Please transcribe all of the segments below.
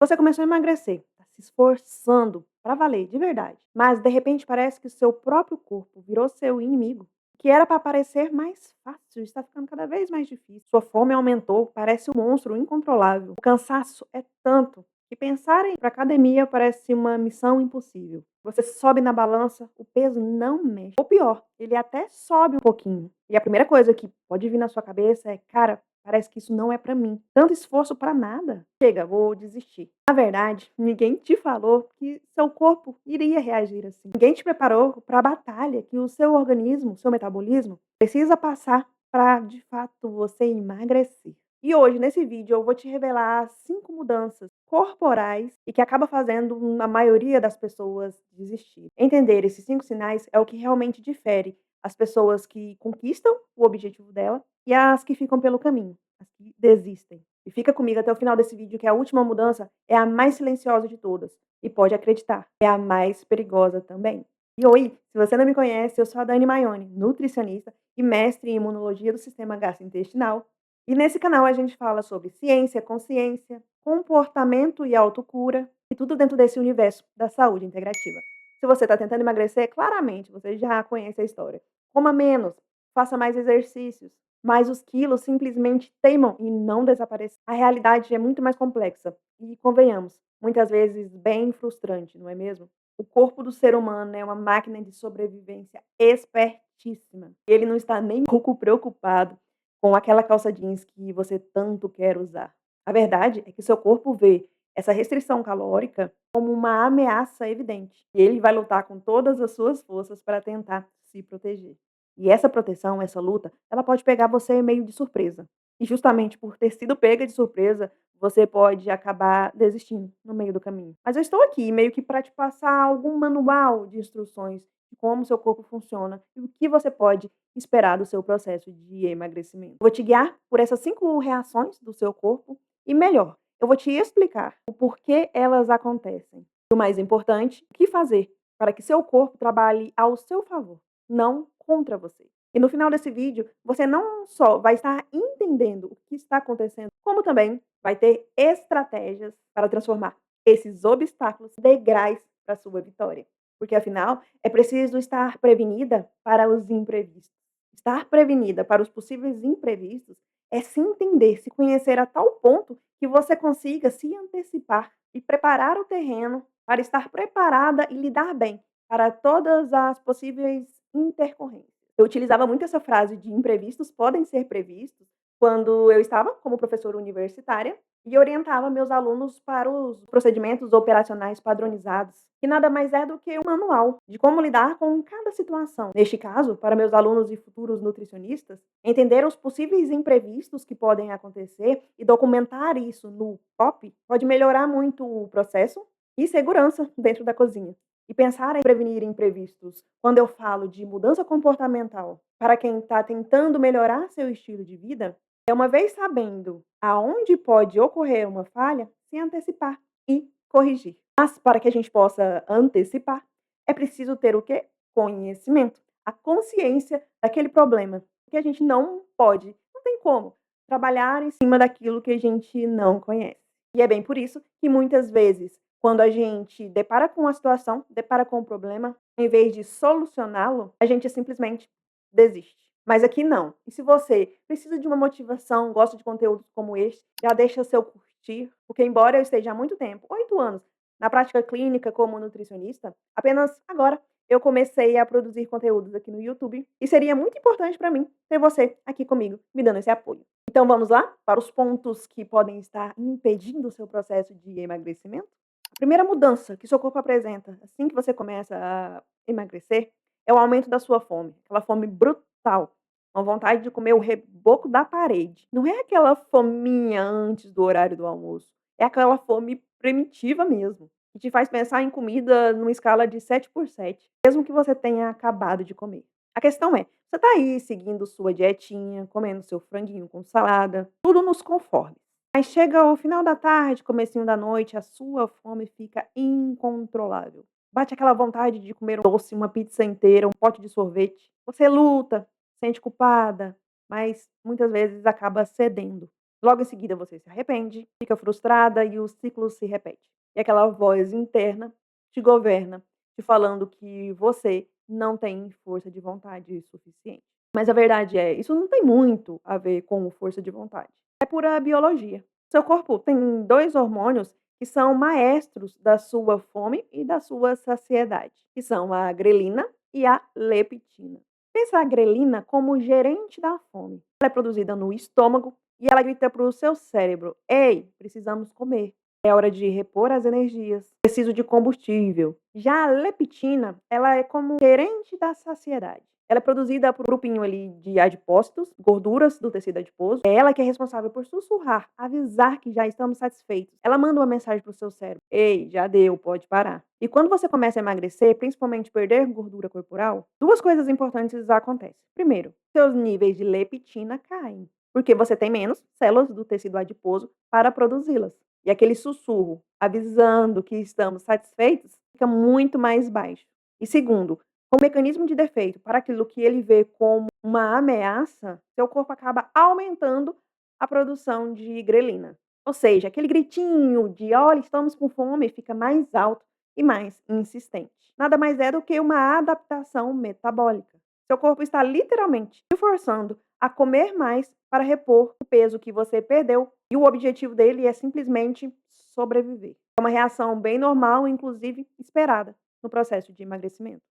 Você começou a emagrecer, tá se esforçando pra valer, de verdade, mas de repente parece que o seu próprio corpo virou seu inimigo. O que era pra parecer mais fácil está ficando cada vez mais difícil. Sua fome aumentou, parece um monstro incontrolável. O cansaço é tanto que pensar em ir pra academia parece uma missão impossível. Você sobe na balança, o peso não mexe. Ou pior, ele até sobe um pouquinho. E a primeira coisa que pode vir na sua cabeça é: "Cara, parece que isso não é pra mim. Tanto esforço pra nada. Chega, vou desistir". Na verdade, ninguém te falou que seu corpo iria reagir assim. Ninguém te preparou para a batalha que o seu organismo, seu metabolismo, precisa passar para, de fato, você emagrecer. E hoje, nesse vídeo, eu vou te revelar 5 mudanças corporais e que acaba fazendo a maioria das pessoas desistir. Entender esses 5 sinais é o que realmente difere as pessoas que conquistam o objetivo dela e as que ficam pelo caminho, as que desistem. E fica comigo até o final desse vídeo que a última mudança é a mais silenciosa de todas. E pode acreditar, é a mais perigosa também. E oi, se você não me conhece, eu sou a Dani Maione, nutricionista e mestre em imunologia do sistema gastrointestinal. E nesse canal a gente fala sobre ciência, consciência, comportamento e autocura e tudo dentro desse universo da saúde integrativa. Se você está tentando emagrecer, claramente você já conhece a história. Coma menos, faça mais exercícios, mas os quilos simplesmente teimam em não desaparecer. A realidade é muito mais complexa e, convenhamos, muitas vezes bem frustrante, não é mesmo? O corpo do ser humano é uma máquina de sobrevivência espertíssima. Ele não está nem um pouco preocupado com aquela calça jeans que você tanto quer usar. A verdade é que seu corpo vê essa restrição calórica como uma ameaça evidente. E ele vai lutar com todas as suas forças para tentar se proteger. E essa proteção, essa luta, ela pode pegar você meio de surpresa. E justamente por ter sido pega de surpresa, você pode acabar desistindo no meio do caminho. Mas eu estou aqui meio que para te passar algum manual de instruções de como seu corpo funciona e o que você pode esperar do seu processo de emagrecimento. Vou te guiar por essas 5 reações do seu corpo e melhor, eu vou te explicar o porquê elas acontecem. E o mais importante, o que fazer para que seu corpo trabalhe ao seu favor, não contra você. E no final desse vídeo, você não só vai estar entendendo o que está acontecendo, como também vai ter estratégias para transformar esses obstáculos em degraus para a sua vitória. Porque afinal, é preciso estar prevenida para os imprevistos. Estar prevenida para os possíveis imprevistos é se entender, se conhecer a tal ponto que você consiga se antecipar e preparar o terreno para estar preparada e lidar bem para todas as possíveis intercorrências. Eu utilizava muito essa frase de imprevistos podem ser previstos quando eu estava como professora universitária e orientava meus alunos para os procedimentos operacionais padronizados, que nada mais é do que um manual de como lidar com cada situação. Neste caso, para meus alunos e futuros nutricionistas, entender os possíveis imprevistos que podem acontecer e documentar isso no POP pode melhorar muito o processo e segurança dentro da cozinha. E pensar em prevenir imprevistos, quando eu falo de mudança comportamental para quem está tentando melhorar seu estilo de vida, é uma vez sabendo aonde pode ocorrer uma falha, se antecipar e corrigir. Mas para que a gente possa antecipar, é preciso ter o quê? Conhecimento, a consciência daquele problema, que a gente não pode, não tem como trabalhar em cima daquilo que a gente não conhece. E é bem por isso que muitas vezes, quando a gente depara com a situação, depara com o problema, em vez de solucioná-lo, a gente simplesmente desiste. Mas aqui não. E se você precisa de uma motivação, gosta de conteúdos como este, já deixa seu curtir, porque embora eu esteja há muito tempo, 8 anos, na prática clínica como nutricionista, apenas agora eu comecei a produzir conteúdos aqui no YouTube e seria muito importante para mim ter você aqui comigo, me dando esse apoio. Então vamos lá para os pontos que podem estar impedindo o seu processo de emagrecimento? A primeira mudança que seu corpo apresenta assim que você começa a emagrecer é o aumento da sua fome, aquela fome brutal, uma vontade de comer o reboco da parede. Não é aquela fominha antes do horário do almoço, é aquela fome primitiva mesmo, que te faz pensar em comida numa escala de 7 por 7, mesmo que você tenha acabado de comer. A questão é, você está aí seguindo sua dietinha, comendo seu franguinho com salada, tudo nos conformes. Mas chega o final da tarde, comecinho da noite, a sua fome fica incontrolável. Bate aquela vontade de comer um doce, uma pizza inteira, um pote de sorvete. Você luta, sente culpada, mas muitas vezes acaba cedendo. Logo em seguida você se arrepende, fica frustrada e o ciclo se repete. E aquela voz interna te governa, te falando que você não tem força de vontade suficiente. Mas a verdade é, isso não tem muito a ver com força de vontade. É pura biologia. Seu corpo tem 2 hormônios que são maestros da sua fome e da sua saciedade, que são a grelina e a leptina. Pensa a grelina como gerente da fome. Ela é produzida no estômago e ela grita para o seu cérebro: "Ei, precisamos comer. É hora de repor as energias. Preciso de combustível". Já a leptina, ela é como gerente da saciedade. Ela é produzida por um grupinho ali de adipócitos, gorduras do tecido adiposo. É ela que é responsável por sussurrar, avisar que já estamos satisfeitos. Ela manda uma mensagem para o seu cérebro: "Ei, já deu, pode parar". E quando você começa a emagrecer, principalmente perder gordura corporal, 2 coisas importantes acontecem. Primeiro, seus níveis de leptina caem, porque você tem menos células do tecido adiposo para produzi-las. E aquele sussurro avisando que estamos satisfeitos fica muito mais baixo. E segundo, como mecanismo de defeito para aquilo que ele vê como uma ameaça, seu corpo acaba aumentando a produção de grelina. Ou seja, aquele gritinho de "olha, estamos com fome" fica mais alto e mais insistente. Nada mais é do que uma adaptação metabólica. Seu corpo está literalmente te forçando a comer mais para repor o peso que você perdeu e o objetivo dele é simplesmente sobreviver. É uma reação bem normal, inclusive esperada, no processo de emagrecimento.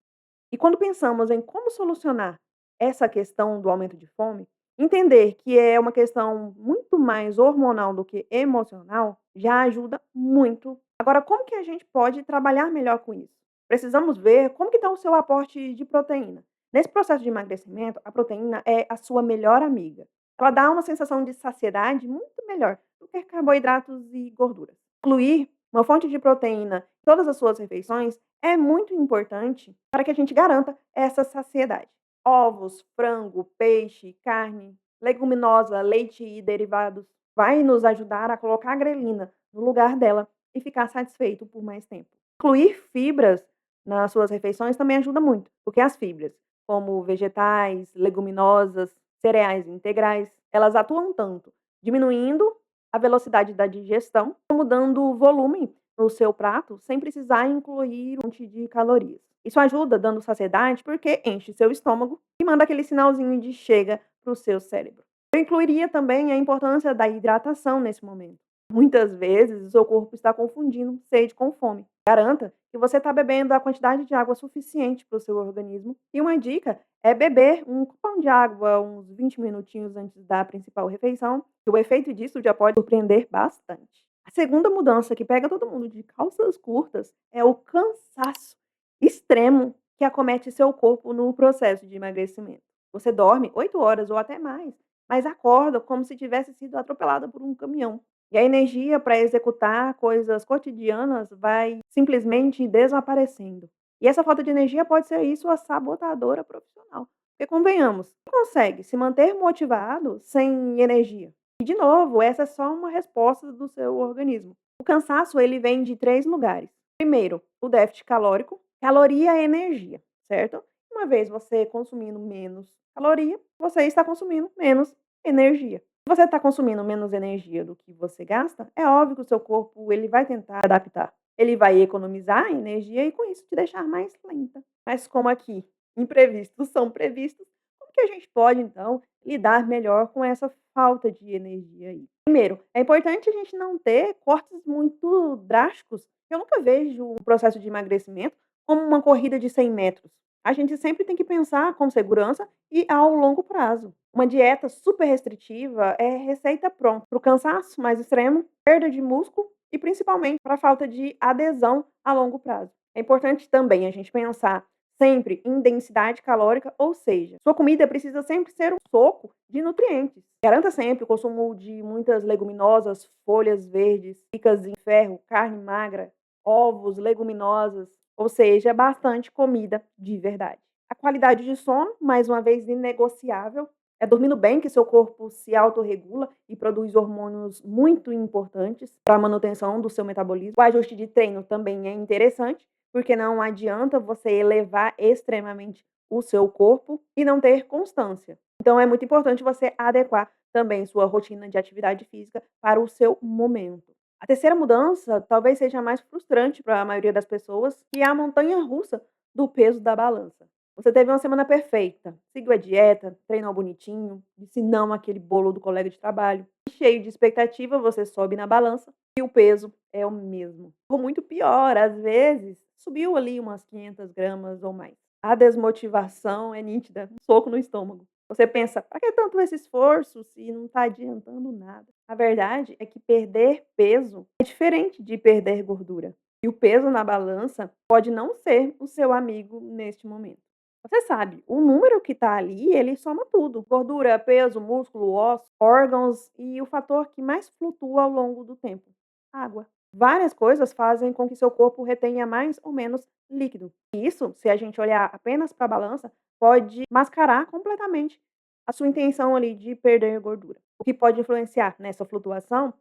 E quando pensamos em como solucionar essa questão do aumento de fome, entender que é uma questão muito mais hormonal do que emocional já ajuda muito. Agora, como que a gente pode trabalhar melhor com isso? Precisamos ver como que está o seu aporte de proteína. Nesse processo de emagrecimento, a proteína é a sua melhor amiga. Ela dá uma sensação de saciedade muito melhor do que carboidratos e gorduras. Incluir uma fonte de proteína em todas as suas refeições é muito importante para que a gente garanta essa saciedade. Ovos, frango, peixe, carne, leguminosa, leite e derivados vai nos ajudar a colocar a grelina no lugar dela e ficar satisfeito por mais tempo. Incluir fibras nas suas refeições também ajuda muito, porque as fibras, como vegetais, leguminosas, cereais integrais, elas atuam tanto diminuindo a velocidade da digestão, como dando volume no seu prato sem precisar incluir um monte de calorias. Isso ajuda dando saciedade porque enche seu estômago e manda aquele sinalzinho de chega para o seu cérebro. Eu incluiria também a importância da hidratação nesse momento. Muitas vezes o seu corpo está confundindo sede com fome. Garanta que você está bebendo a quantidade de água suficiente para o seu organismo. E uma dica é beber um copão de água uns 20 minutinhos antes da principal refeição, que o efeito disso já pode surpreender bastante. A segunda mudança que pega todo mundo de calças curtas é o cansaço extremo que acomete seu corpo no processo de emagrecimento. Você dorme 8 horas ou até mais, mas acorda como se tivesse sido atropelada por um caminhão. E a energia para executar coisas cotidianas vai simplesmente desaparecendo. E essa falta de energia pode ser aí sua sabotadora profissional. Porque convenhamos, quem consegue se manter motivado sem energia? E de novo, essa é só uma resposta do seu organismo. O cansaço ele vem de 3 lugares. Primeiro, o déficit calórico. Caloria é energia, certo? Uma vez você consumindo menos caloria, você está consumindo menos energia. Se você está consumindo menos energia do que você gasta, é óbvio que o seu corpo ele vai tentar adaptar. Ele vai economizar energia e com isso te deixar mais lenta. Mas como aqui imprevistos são previstos, como que a gente pode então lidar melhor com essa falta de energia aí? Primeiro, é importante a gente não ter cortes muito drásticos. Eu nunca vejo um processo de emagrecimento como uma corrida de 100 metros. A gente sempre tem que pensar com segurança e ao longo prazo. Uma dieta super restritiva é receita pronta para o cansaço mais extremo, perda de músculo e principalmente para a falta de adesão a longo prazo. É importante também a gente pensar sempre em densidade calórica, ou seja, sua comida precisa sempre ser um soco de nutrientes. Garanta sempre o consumo de muitas leguminosas, folhas verdes, ricas em ferro, carne magra, ovos, leguminosas, ou seja, bastante comida de verdade. A qualidade de sono, mais uma vez inegociável, é dormindo bem que seu corpo se autorregula e produz hormônios muito importantes para a manutenção do seu metabolismo. O ajuste de treino também é interessante, porque não adianta você elevar extremamente o seu corpo e não ter constância. Então é muito importante você adequar também sua rotina de atividade física para o seu momento. A terceira mudança talvez seja mais frustrante para a maioria das pessoas, que é a montanha-russa do peso da balança. Você teve uma semana perfeita, seguiu a dieta, treinou bonitinho, disse não àquele bolo do colega de trabalho. E cheio de expectativa, você sobe na balança e o peso é o mesmo. Ou muito pior, às vezes, subiu ali umas 500 gramas ou mais. A desmotivação é nítida, um soco no estômago. Você pensa, para que tanto esse esforço se não está adiantando nada? A verdade é que perder peso é diferente de perder gordura. E o peso na balança pode não ser o seu amigo neste momento. Você sabe, o número que está ali, ele soma tudo: gordura, peso, músculo, osso, órgãos e o fator que mais flutua ao longo do tempo: água. Várias coisas fazem com que seu corpo retenha mais ou menos líquido. E isso, se a gente olhar apenas para a balança, pode mascarar completamente a sua intenção ali de perder gordura. O que pode influenciar nessa flutuação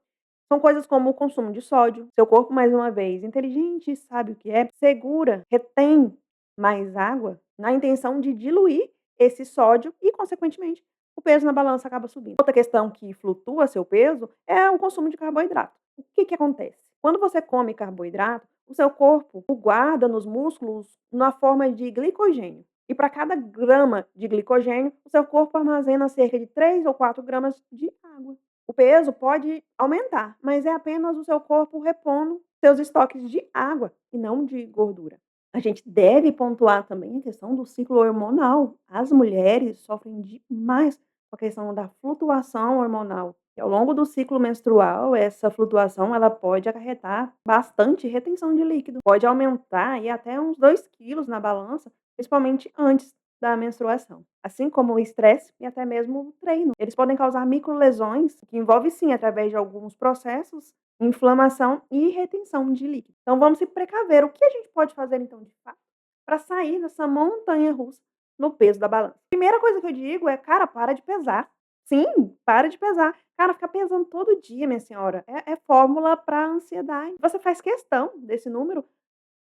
são coisas como o consumo de sódio. Seu corpo, mais uma vez, inteligente, sabe o que é, segura, retém mais água na intenção de diluir esse sódio e, consequentemente, o peso na balança acaba subindo. Outra questão que flutua seu peso é o consumo de carboidrato. O que acontece? Quando você come carboidrato, o seu corpo o guarda nos músculos na forma de glicogênio. E para cada grama de glicogênio, o seu corpo armazena cerca de 3 ou 4 gramas de água. O peso pode aumentar, mas é apenas o seu corpo repondo seus estoques de água e não de gordura. A gente deve pontuar também a questão do ciclo hormonal. As mulheres sofrem demais com a questão da flutuação hormonal. E ao longo do ciclo menstrual, essa flutuação ela pode acarretar bastante retenção de líquido. Pode aumentar e até uns 2 quilos na balança, principalmente antes da menstruação. Assim como o estresse e até mesmo o treino. Eles podem causar microlesões, que envolve sim, através de alguns processos, inflamação e retenção de líquido. Então vamos se precaver. O que a gente pode fazer então de fato para sair dessa montanha russa no peso da balança? Primeira coisa que eu digo é, cara, para de pesar. Sim, para de pesar. Cara, ficar pesando todo dia, minha senhora, é fórmula para ansiedade. Você faz questão desse número.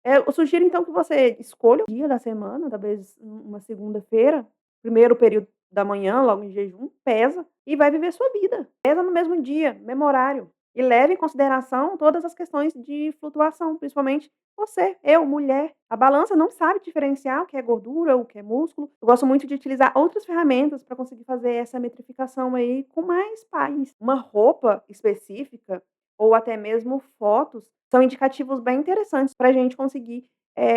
Eu sugiro então que você escolha o dia da semana, talvez uma segunda-feira, primeiro período da manhã, logo em jejum, pesa e vai viver sua vida. Pesa no mesmo dia, mesmo horário. E leve em consideração todas as questões de flutuação, principalmente você, eu, mulher. A balança não sabe diferenciar o que é gordura, o que é músculo. Eu gosto muito de utilizar outras ferramentas para conseguir fazer essa metrificação aí com mais paz. Uma roupa específica ou até mesmo fotos são indicativos bem interessantes para a gente conseguir,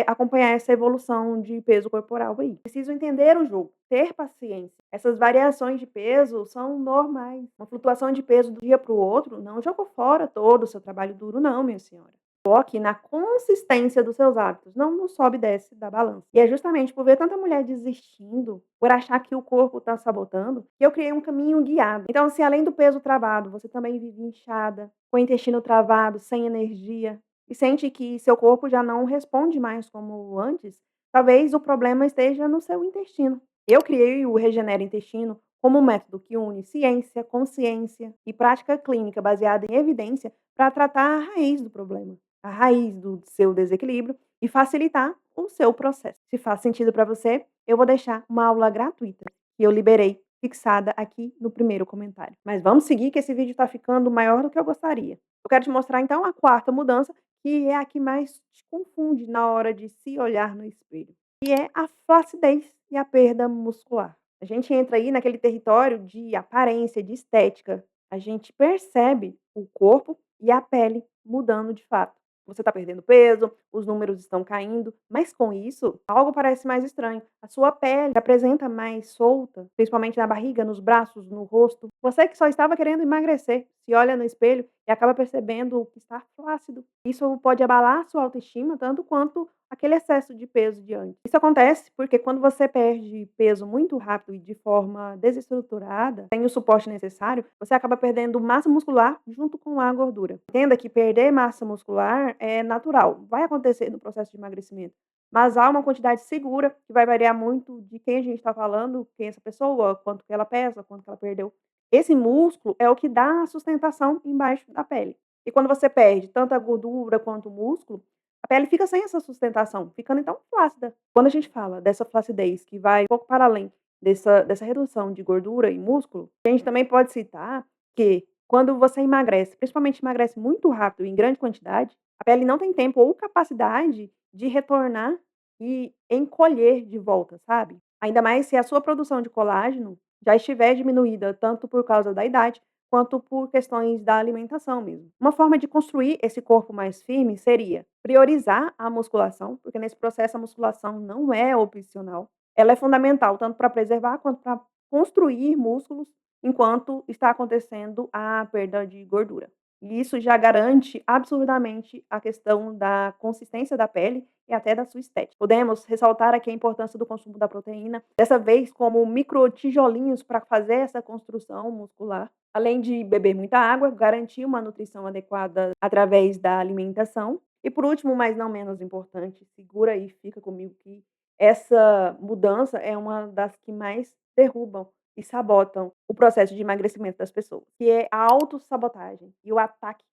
acompanhar essa evolução de peso corporal aí. Preciso entender o jogo, ter paciência. Essas variações de peso são normais. Uma flutuação de peso do dia para o outro não jogou fora todo o seu trabalho duro não, minha senhora. Foque na consistência dos seus hábitos, não no sobe e desce da balança. E é justamente por ver tanta mulher desistindo, por achar que o corpo está sabotando, que eu criei um caminho guiado. Então, se além do peso travado, você também vive inchada, com o intestino travado, sem energia, e sente que seu corpo já não responde mais como antes, talvez o problema esteja no seu intestino. Eu criei o Regenera Intestino como um método que une ciência, consciência e prática clínica baseada em evidência para tratar a raiz do problema, a raiz do seu desequilíbrio e facilitar o seu processo. Se faz sentido para você, eu vou deixar uma aula gratuita que eu liberei, fixada aqui no primeiro comentário. Mas vamos seguir que esse vídeo está ficando maior do que eu gostaria. Eu quero te mostrar então a quarta mudança, que é a que mais te confunde na hora de se olhar no espelho, que é a flacidez e a perda muscular. A gente entra aí naquele território de aparência, de estética. A gente percebe o corpo e a pele mudando de fato. Você está perdendo peso, os números estão caindo, mas com isso, algo parece mais estranho. A sua pele se apresenta mais solta, principalmente na barriga, nos braços, no rosto. Você que só estava querendo emagrecer, se olha no espelho e acaba percebendo que está flácido. Isso pode abalar sua autoestima tanto quanto aquele excesso de peso de antes. Isso acontece porque quando você perde peso muito rápido e de forma desestruturada, sem o suporte necessário, você acaba perdendo massa muscular junto com a gordura. Entenda que perder massa muscular é natural, vai acontecer no processo de emagrecimento, mas há uma quantidade segura que vai variar muito de quem a gente está falando, quem é essa pessoa, quanto que ela pesa, quanto que ela perdeu. Esse músculo é o que dá a sustentação embaixo da pele. E quando você perde tanto a gordura quanto o músculo, a pele fica sem essa sustentação, ficando então flácida. Quando a gente fala dessa flacidez que vai um pouco para além dessa redução de gordura e músculo, a gente também pode citar que quando você emagrece, principalmente emagrece muito rápido em grande quantidade, a pele não tem tempo ou capacidade de retornar e encolher de volta, sabe. Ainda mais se a sua produção de colágeno já estiver diminuída tanto por causa da idade, quanto por questões da alimentação mesmo. Uma forma de construir esse corpo mais firme seria priorizar a musculação, porque nesse processo a musculação não é opcional. Ela é fundamental tanto para preservar quanto para construir músculos enquanto está acontecendo a perda de gordura. E isso já garante absurdamente a questão da consistência da pele e até da sua estética. Podemos ressaltar aqui a importância do consumo da proteína, dessa vez como microtijolinhos para fazer essa construção muscular. Além de beber muita água, garantir uma nutrição adequada através da alimentação. E por último, mas não menos importante, segura aí, fica comigo que essa mudança é uma das que mais derrubam e sabotam o processo de emagrecimento das pessoas, que é a autossabotagem e o ataque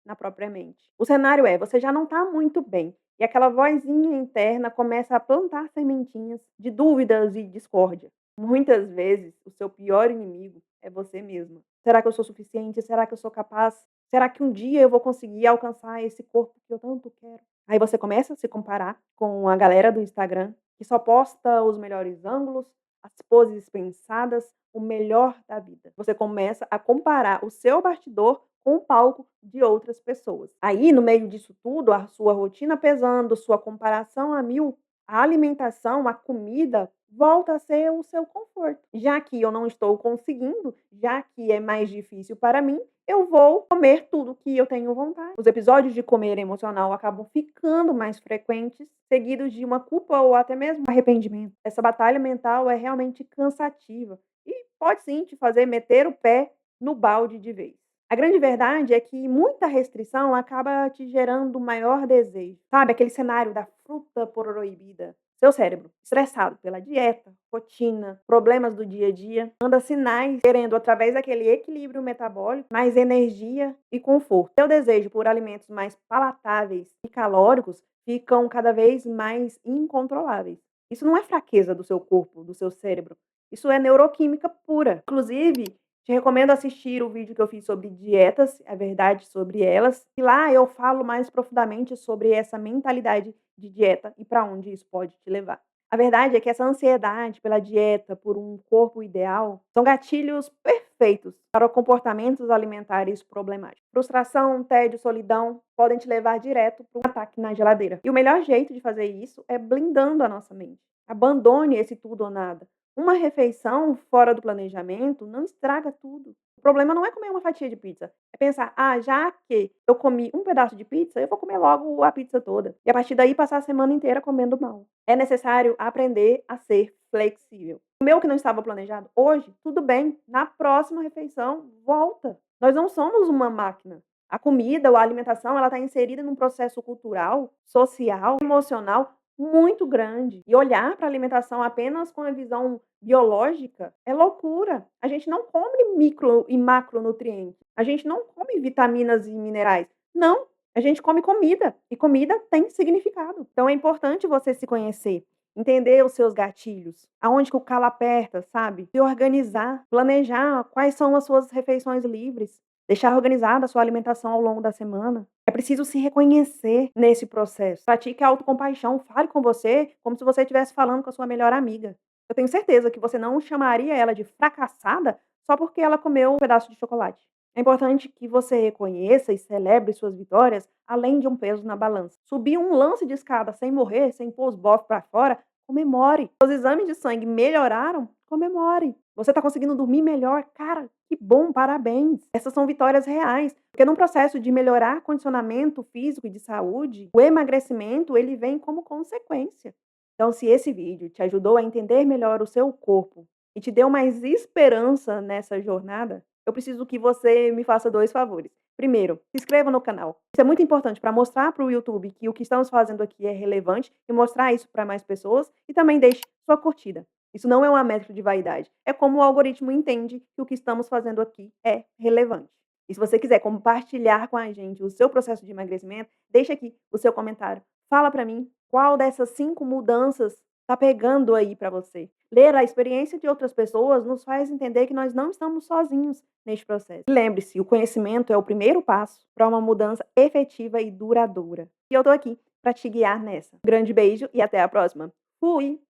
na própria mente. O cenário é, você já não está muito bem, e aquela vozinha interna começa a plantar sementinhas de dúvidas e discórdia. Muitas vezes, o seu pior inimigo é você mesma. Será que eu sou suficiente? Será que eu sou capaz? Será que um dia eu vou conseguir alcançar esse corpo que eu tanto quero? Aí você começa a se comparar com a galera do Instagram, que só posta os melhores ângulos, as poses pensadas, o melhor da vida. Você começa a comparar o seu bastidor com o palco de outras pessoas. Aí, no meio disso tudo, a sua rotina pesando, sua comparação a mil, a alimentação, a comida volta a ser o seu conforto. Já que eu não estou conseguindo, já que é mais difícil para mim, eu vou comer tudo que eu tenho vontade. Os episódios de comer emocional acabam ficando mais frequentes, seguidos de uma culpa ou até mesmo arrependimento. Essa batalha mental é realmente cansativa e pode sim te fazer meter o pé no balde de vez. A grande verdade é que muita restrição acaba te gerando maior desejo. Sabe, aquele cenário da fruta proibida. Seu cérebro, estressado pela dieta, rotina, problemas do dia a dia, manda sinais querendo, através daquele equilíbrio metabólico, mais energia e conforto. Seu desejo por alimentos mais palatáveis e calóricos ficam cada vez mais incontroláveis. Isso não é fraqueza do seu corpo, do seu cérebro. Isso é neuroquímica pura. Inclusive, te recomendo assistir o vídeo que eu fiz sobre dietas, a verdade sobre elas, e lá eu falo mais profundamente sobre essa mentalidade de dieta e para onde isso pode te levar. A verdade é que essa ansiedade pela dieta, por um corpo ideal, são gatilhos perfeitos para comportamentos alimentares problemáticos. Frustração, tédio, solidão podem te levar direto para um ataque na geladeira. E o melhor jeito de fazer isso é blindando a nossa mente. Abandone esse tudo ou nada. Uma refeição fora do planejamento não estraga tudo. O problema não é comer uma fatia de pizza, é pensar: "Ah, já que eu comi um pedaço de pizza, eu vou comer logo a pizza toda", e a partir daí passar a semana inteira comendo mal. É necessário aprender a ser flexível. Comer o que não estava planejado hoje, tudo bem, na próxima refeição volta. Nós não somos uma máquina. A comida ou a alimentação, ela está inserida num processo cultural, social, emocional muito grande. E olhar para a alimentação apenas com a visão biológica é loucura. A gente não come micro e macronutrientes. A gente não come vitaminas e minerais. Não, a gente come comida e comida tem significado. Então é importante você se conhecer, entender os seus gatilhos, aonde que o calo aperta, sabe? Se organizar, planejar quais são as suas refeições livres, deixar organizada a sua alimentação ao longo da semana. É preciso se reconhecer nesse processo. Pratique a autocompaixão, fale com você como se você estivesse falando com a sua melhor amiga. Eu tenho certeza que você não chamaria ela de fracassada só porque ela comeu um pedaço de chocolate. É importante que você reconheça e celebre suas vitórias além de um peso na balança. Subir um lance de escada sem morrer, sem pôr os bofos para fora, comemore. Os exames de sangue melhoraram, comemore. Você está conseguindo dormir melhor, cara, que bom, parabéns. Essas são vitórias reais, porque num processo de melhorar condicionamento físico e de saúde, o emagrecimento ele vem como consequência. Então, se esse vídeo te ajudou a entender melhor o seu corpo e te deu mais esperança nessa jornada, eu preciso que você me faça 2 favores. Primeiro, se inscreva no canal. Isso é muito importante para mostrar para o YouTube que o que estamos fazendo aqui é relevante e mostrar isso para mais pessoas, e também deixe sua curtida. Isso não é uma métrica de vaidade, é como o algoritmo entende que o que estamos fazendo aqui é relevante. E se você quiser compartilhar com a gente o seu processo de emagrecimento, deixa aqui o seu comentário. Fala para mim qual dessas 5 mudanças tá pegando aí pra você. Ler a experiência de outras pessoas nos faz entender que nós não estamos sozinhos neste processo. E lembre-se, o conhecimento é o primeiro passo para uma mudança efetiva e duradoura. E eu tô aqui para te guiar nessa. Um grande beijo e até a próxima. Fui!